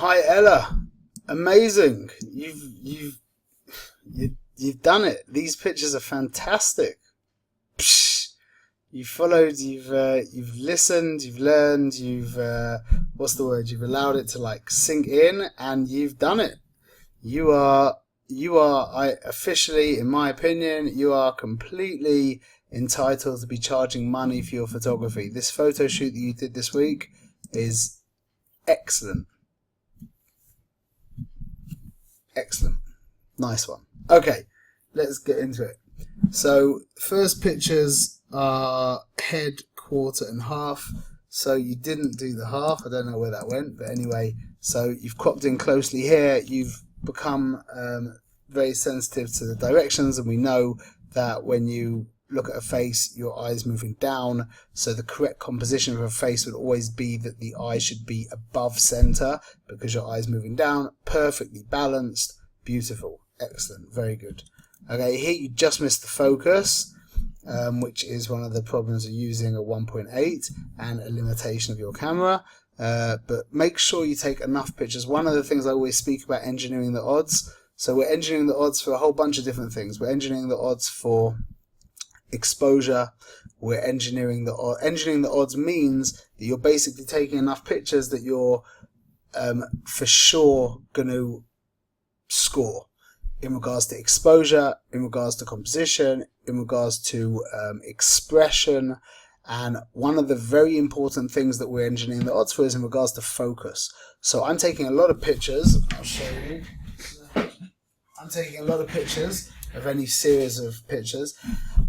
Hi Ella, amazing! You've done it. These pictures are fantastic. Psh, you've followed. You've listened. You've learned. You've what's the word? You've allowed it to like sink in, and you've done it. You are. I officially, in my opinion, you are completely entitled to be charging money for your photography. This photo shoot that you did this week is excellent. Excellent. Nice one. Okay, let's get into it. So, first pictures are head, quarter, and half. So you didn't do the half. I don't know where that went, but anyway, so you've cropped in closely here. You've become very sensitive to the directions, and we know that when you look at a face, your eye is moving down, so the correct composition of a face would always be that the eye should be above center because your eye is moving down. Perfectly balanced, beautiful, excellent, very good. Okay, here you just missed the focus, which is one of the problems of using a 1.8 and a limitation of your camera. But make sure you take enough pictures. One of the things I always speak about engineering the odds. So we're engineering the odds for a whole bunch of different things. We're engineering the odds for exposure. We're engineering the odds. Engineering the odds means that you're basically taking enough pictures that you're for sure going to score in regards to exposure, in regards to composition, in regards to expression. And one of the very important things that we're engineering the odds for is in regards to focus. So I'm taking a lot of pictures. I'll show you. I'm taking a lot of pictures of any series of pictures.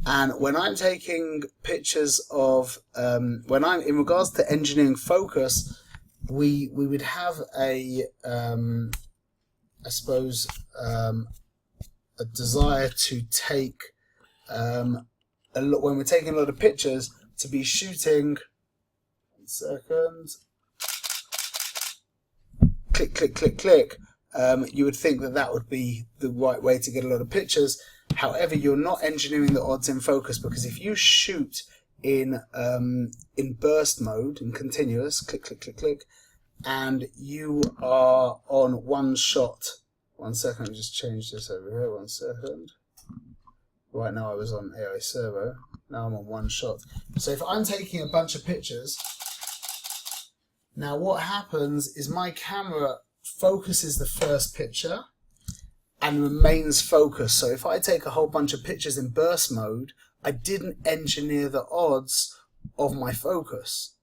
And when I'm taking pictures of, when I'm in regards to engineering focus, we would have a, I suppose, a desire to take a lot when we're taking a lot of pictures to be shooting. 1 second. Click, click, click, click. You would think that that would be the right way to get a lot of pictures. However, you're not engineering the odds in focus, because if you shoot in burst mode, in continuous, click, click, click, click, and you are on one shot. 1 second, let me just change this over here. 1 second. Right now I was on AI Servo. Now I'm on one shot. So if I'm taking a bunch of pictures, now what happens is my camera focuses the first picture and remains focused. So if I take a whole bunch of pictures in burst mode, I didn't engineer the odds of my focus.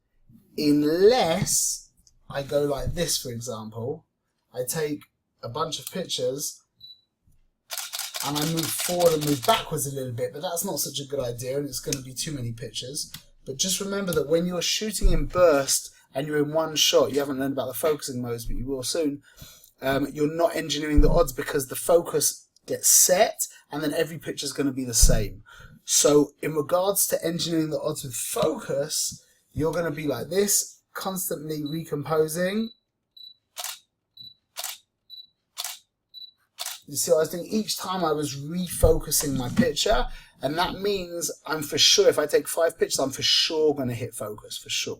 Unless I go like this, for example, I take a bunch of pictures and I move forward and move backwards a little bit, but that's not such a good idea and it's going to be too many pictures. But just remember that when you're shooting in burst and you're in one shot, you haven't learned about the focusing modes, but you will soon, you're not engineering the odds because the focus gets set and then every picture is going to be the same. So in regards to engineering the odds with focus, you're going to be like this, constantly recomposing. You see what I was doing? Each time I was refocusing my picture, and that means I'm for sure, if I take 5 pictures, I'm for sure going to hit focus, for sure.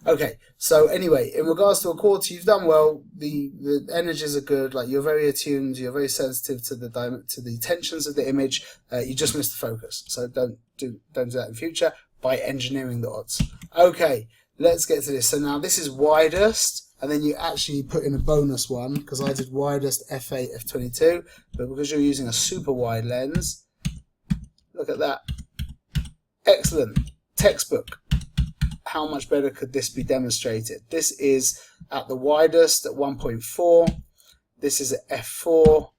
Okay, so anyway, in regards to a quarter, you've done well. The energies are good. Like, you're very attuned, you're very sensitive to the tensions of the image. You just missed the focus, so don't do that in future by engineering the odds. Okay, let's get to this. So now this is widest. And then you actually put in a bonus one, because I did widest f8, f22, but because you're using a super wide lens, look at that. Excellent. Textbook. How much better could this be demonstrated? This is at the widest at 1.4. This is at f4.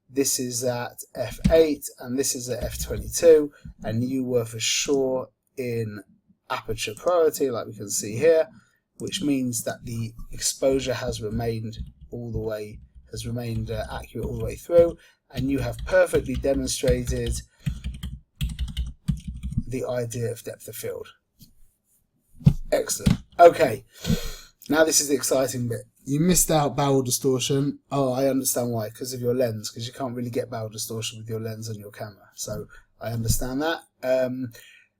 This is at f8. And this is at f22. And you were for sure in aperture priority, like we can see here, which means that the exposure has remained accurate all the way through, and you have perfectly demonstrated the idea of depth of field. Excellent. Okay, now this is the exciting bit. You missed out barrel distortion. Oh, I understand why, because of your lens, because you can't really get barrel distortion with your lens on your camera. So I understand that.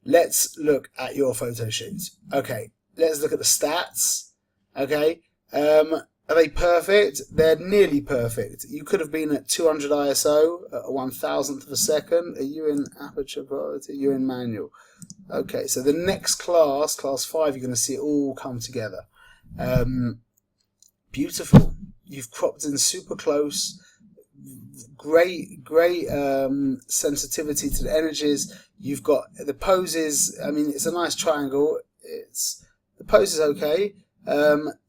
Let's look at your photo shoot. Okay. Let's look at the stats. Okay, Are they perfect? They're nearly perfect. You could have been at 200 ISO at a 1,000th of a second. Are you in aperture priority? You're in manual. Okay, so the next class, class 5, you're going to see it all come together. Beautiful. You've cropped in super close. Great sensitivity to the energies. You've got the poses. I mean, it's a nice triangle. The pose is okay.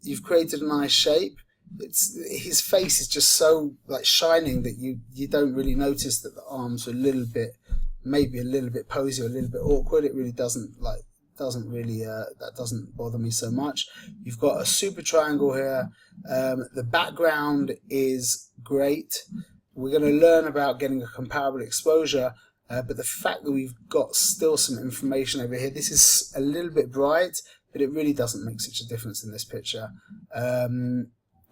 You've created a nice shape. His face is just so like shining that you don't really notice that the arms are a little bit, maybe a little bit posy or a little bit awkward. It really doesn't really that doesn't bother me so much. You've got a super triangle here. The background is great. We're going to learn about getting a comparable exposure, but the fact that we've got still some information over here, this is a little bit bright, but it really doesn't make such a difference in this picture.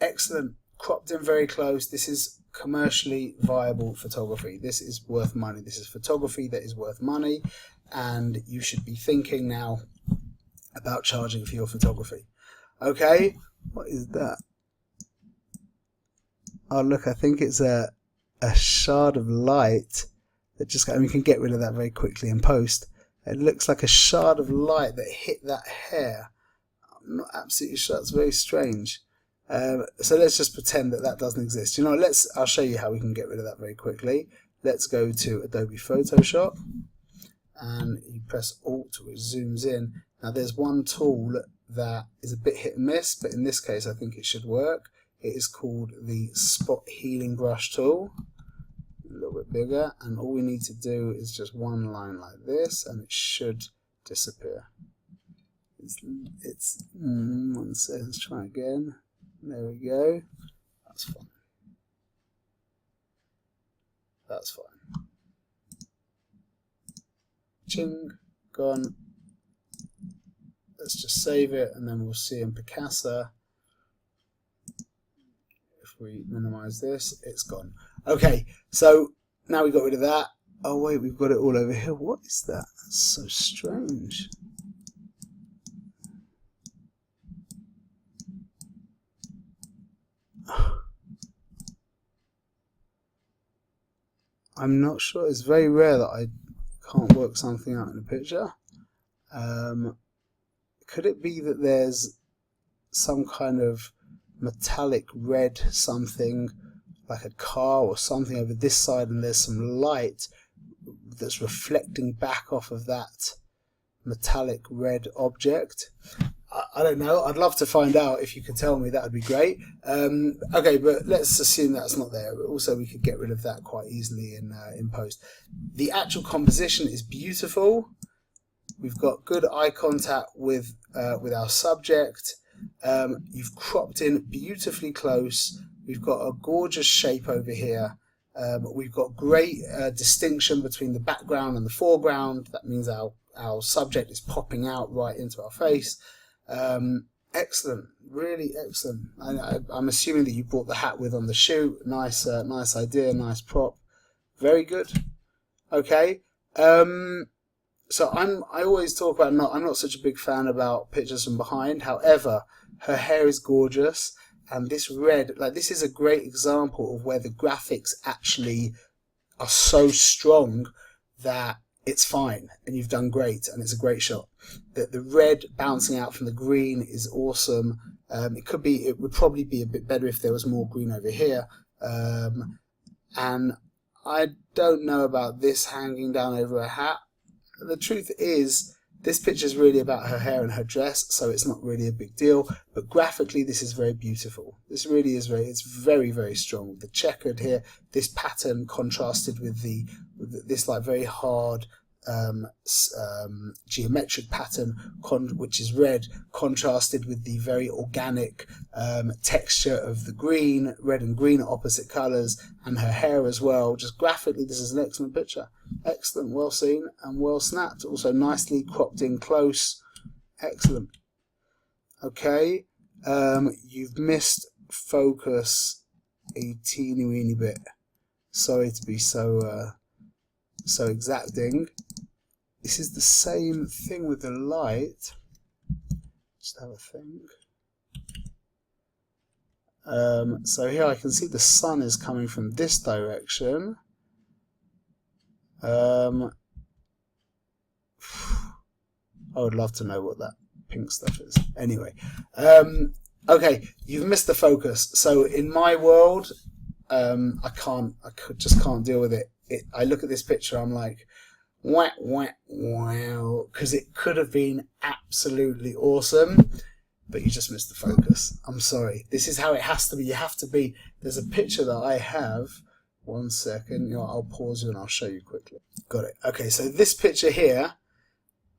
Excellent, cropped in very close. This is commercially viable photography. This is worth money. This is photography that is worth money, and you should be thinking now about charging for your photography. Okay, what is that? Oh look, I think it's a shard of light that just, and we can get rid of that very quickly in post. It looks like a shard of light that hit that hair. I'm not absolutely sure. It's very strange. So let's just pretend that doesn't exist. You know, I'll show you how we can get rid of that very quickly. Let's go to Adobe Photoshop, and you press Alt, which zooms in. Now there's one tool that is a bit hit and miss, but in this case I think it should work. It is called the Spot Healing Brush tool. A little bit bigger, and all we need to do is just one line like this, and it should disappear. One second, let's try again. There we go. That's fine. That's fine. Ching, gone. Let's just save it, and then we'll see in Picasa. If we minimize this, it's gone. Okay, so now we got rid of that. Oh wait, we've got it all over here. What is that? That's so strange. I'm not sure. It's very rare that I can't work something out in a picture. Could it be that there's some kind of metallic red something, like a car or something over this side, and there's some light that's reflecting back off of that metallic red object? I don't know. I'd love to find out. If you could tell me, that would be great. Okay, but let's assume that's not there. But also, we could get rid of that quite easily in post. The actual composition is beautiful. We've got good eye contact with our subject. You've cropped in beautifully close. We've got a gorgeous shape over here. We've got great distinction between the background and the foreground. That means our subject is popping out right into our face. Excellent, really excellent. I'm assuming that you brought the hat with on the shoot. Nice idea, nice prop. Very good. Okay. So I always talk about I'm not such a big fan about pictures from behind. However, her hair is gorgeous, and this red, like, this is a great example of where the graphics actually are so strong that it's fine, and you've done great, and it's a great shot. The red bouncing out from the green is awesome. It would probably be a bit better if there was more green over here. And I don't know about this hanging down over her hat. The truth is, this picture is really about her hair and her dress, so it's not really a big deal. But graphically, this is very beautiful. This really is it's very, very strong. The checkered here, this pattern contrasted with this like very hard geometric pattern, which is red, contrasted with the very organic texture of the green. Red and green are opposite colours, and her hair as well. Just graphically, this is an excellent picture. Excellent, well seen and well snapped. Also nicely cropped in close. Excellent. Okay, you've missed focus a teeny weeny bit. Sorry to be so exacting. This is the same thing with the light. Just have a think. So here I can see the sun is coming from this direction. I would love to know what that pink stuff is. Anyway, okay, you've missed the focus. So in my world, I just can't deal with it. I look at this picture, I'm like, wow, because it could have been absolutely awesome, but you just missed the focus. I'm sorry. This is how it has to be. You have to be. There's a picture that I have. 1 second. You know, I'll pause you and I'll show you quickly. Got it. Okay, so this picture here,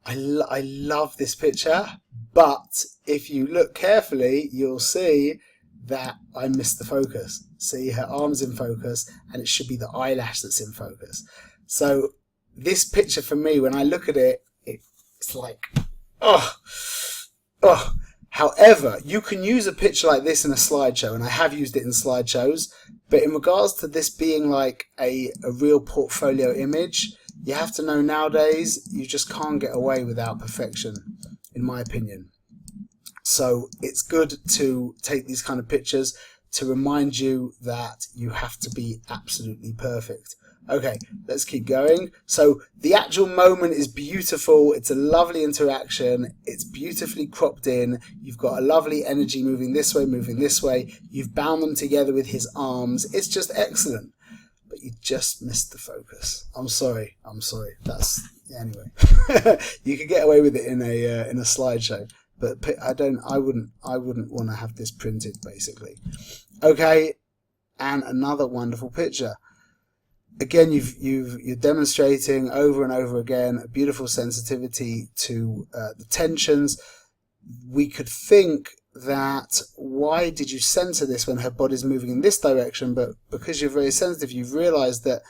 I love this picture, but if you look carefully, you'll see that I missed the focus. See, her arm's in focus, and it should be the eyelash that's in focus. So this picture for me, when I look at it, it's like, oh. However, you can use a picture like this in a slideshow, and I have used it in slideshows, but in regards to this being like a real portfolio image, you have to know nowadays you just can't get away without perfection, in my opinion. So it's good to take these kind of pictures to remind you that you have to be absolutely perfect. Okay, let's keep going. So the actual moment is beautiful. It's a lovely interaction. It's beautifully cropped in. You've got a lovely energy moving this way, moving this way. You've bound them together with his arms. It's just excellent. But you just missed the focus. I'm sorry. That's anyway. You could get away with it in a slideshow, but I wouldn't want to have this printed, basically. Okay, and another wonderful picture. Again, you're demonstrating over and over again a beautiful sensitivity to the tensions. We could think that why did you censor this when her body's moving in this direction, but because you're very sensitive, you've realized that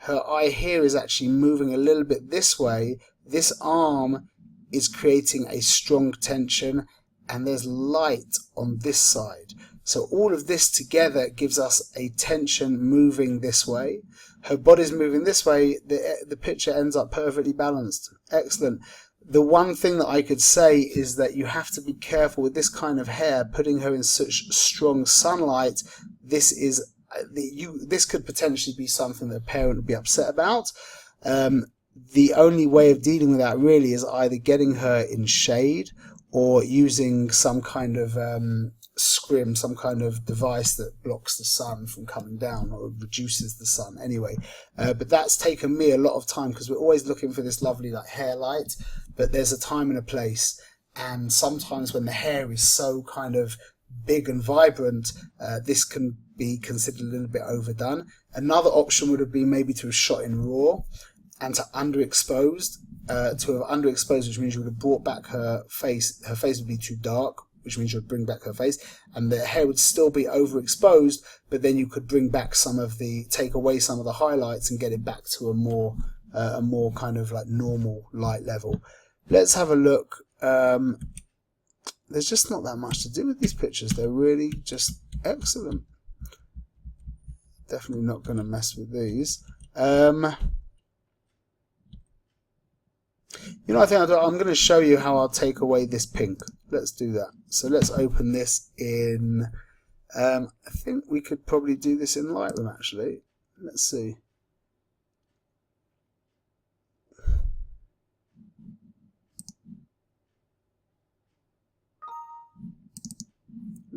her eye here is actually moving a little bit this way. This arm is creating a strong tension, and there's light on this side. So all of this together gives us a tension moving this way. Her body's moving this way. The picture ends up perfectly balanced. Excellent. The one thing that I could say is that you have to be careful with this kind of hair, putting her in such strong sunlight. This could potentially be something that a parent would be upset about. The only way of dealing with that really is either getting her in shade or using some kind of scrim, some kind of device that blocks the sun from coming down or reduces the sun anyway. But that's taken me a lot of time because we're always looking for this lovely like hair light, but there's a time and a place, and sometimes when the hair is so kind of big and vibrant, this can be considered a little bit overdone. Another option would have been maybe to have shot in raw and to underexposed, which means you would have brought back her face. Her face would be too dark, which means you would bring back her face, and the hair would still be overexposed, but then you could take away some of the highlights and get it back to a more kind of like normal light level. Let's have a look. There's just not that much to do with these pictures. They're really just excellent. Definitely not going to mess with these. You know, I think I'm going to show you how I'll take away this pink. Let's do that. So let's open this in, I think we could probably do this in Lightroom actually. Let's see.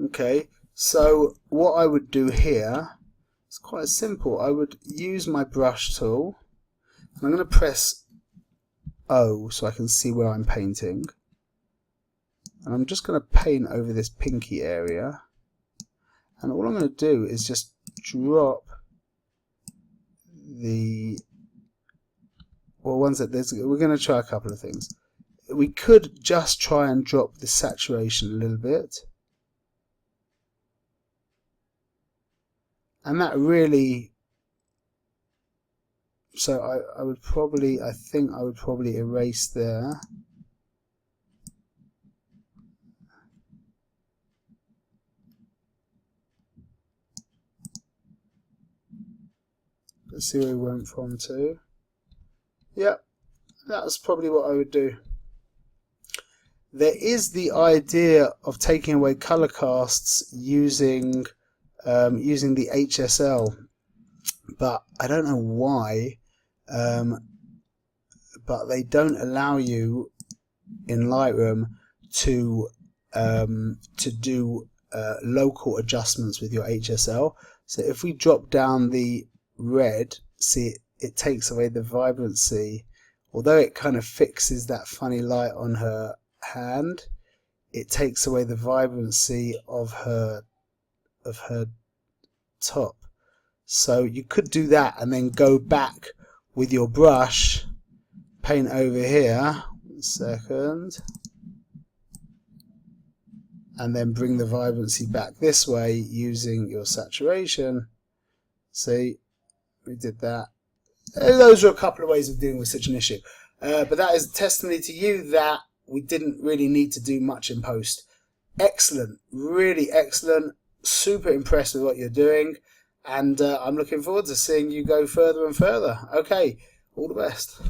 Okay, so what I would do here is quite simple. I would use my brush tool, and I'm going to press O so I can see where I'm painting. And I'm just going to paint over this pinky area. And all I'm going to do is just drop the... Well, we're going to try a couple of things. We could just try and drop the saturation a little bit. And that really... So I think I would probably erase there. Let's see where we went from to. Yep, that's probably what I would do. There is the idea of taking away color casts using using the HSL, but I don't know why, but they don't allow you in Lightroom to do local adjustments with your HSL. So if we drop down the red, see it takes away the vibrancy. Although it kind of fixes that funny light on her hand, it takes away the vibrancy of her top. So you could do that and then go back with your brush, paint over here, 1 second, and then bring the vibrancy back this way using your saturation. See, we did that. Those are a couple of ways of dealing with such an issue. But that is a testimony to you that we didn't really need to do much in post. Excellent, really excellent. Super impressed with what you're doing. And I'm looking forward to seeing you go further and further. Okay, all the best.